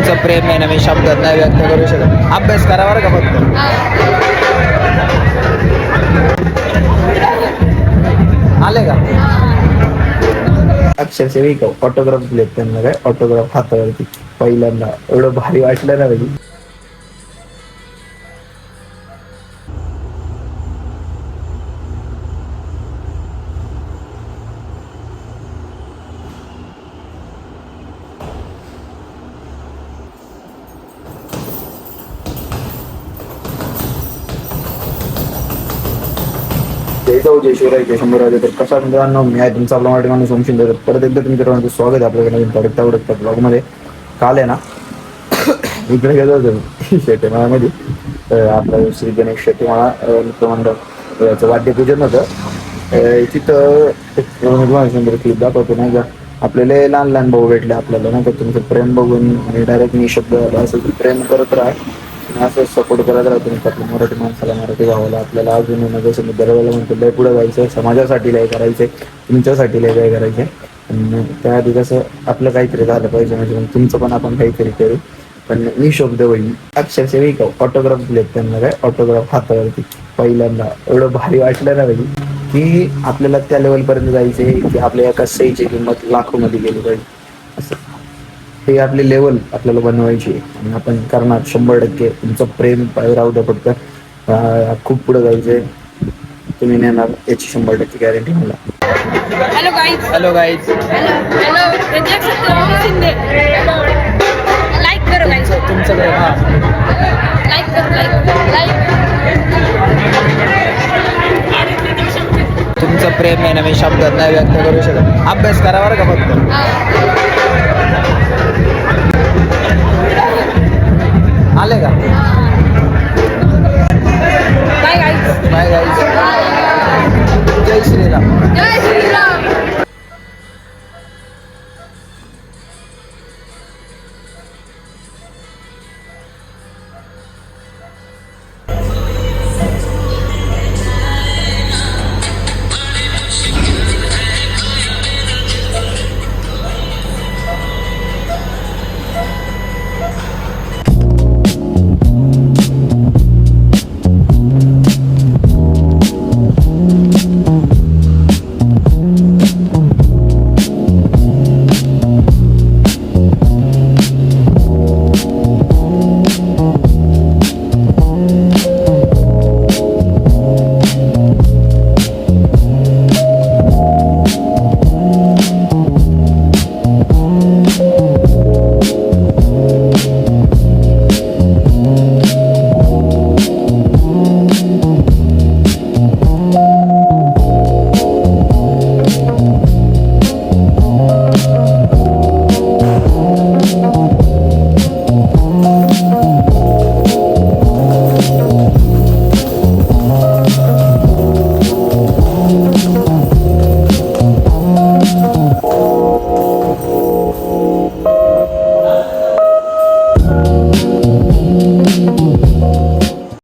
तुमचं प्रेम आहे ना मी शब्दात नाही व्यक्त करू शकत. अभ्यास करा बरं का फक्त. आले का अक्षरशः वेग ऑटोग्राफ दिलेत त्यांना. काय ऑटोग्राफ हातावरती पहिल्यांदा एवढं भारी वाटलं ना भाई. जय शिवराय जय शंभूराज. तर कशा मित्रांनो मी आहे तुमचा आपला मराठी माणूस सोम शिंदे. परत एकदा तुमच्या स्वागत आहे आपल्याकडे नवीन प्रॉडक्ट आवडत ब्लॉगमध्ये. काल आहे ना इकडे गेलो होतो शेटेमाळामध्ये. आपलं श्री गणेश शेटेमाळा मित्रमंडळ याचं वाद्यपूजन होतं. तिथं सुंदर क्लिप दाखवतो नाही का. आपल्याला लहान लहान भाऊ भेटले आपल्याला नाही का. तुमचं प्रेम बघून डायरेक्ट मी शब्द असं प्रेम करत राहा, असं सपोर्ट करत राहा तुम्ही आपल्या मराठी माणसाला, मराठी भावाला. आपल्याला अजून जसं मी दरवेळेला म्हणतो लय पुढे जायचं, समाजासाठी लय करायचं, तुमच्यासाठी लय काय करायचं. पण त्याआधी कसं आपलं काहीतरी झालं पाहिजे, म्हणजे मग तुमचं पण आपण काहीतरी करू. पण मी शब्द होईल अक्षरशः वेग ऑटोग्राफ दिलेत त्यांना. काय ऑटोग्राफ हातावरती पहिल्यांदा एवढं भारी वाटलं ना भाई की आपल्याला त्या लेवलपर्यंत जायचे की आपल्या एका सहीची किंमत लाखोमध्ये गेली पाहिजे. असं हे आपली लेवल आपल्याला बनवायची आणि आपण करणार 100%. तुमचं प्रेम पाहिजे राहू द्या फक्त. खूप पुढे जायचंय, तुम्ही नेणार याची 100% गॅरंटी मला. Hello guys. Hello guys. Hello प्रत्येक शिंदे. लाईक करो गाईज. तुमचं हां लाईक करो लाईक. तुमचं प्रेम आहे ना मी शब्दात नाही व्यक्त करू शकत. अभ्यास करा बरं का फक्त. आले का बाय गाईज. Bye guys. जय श्रीराम.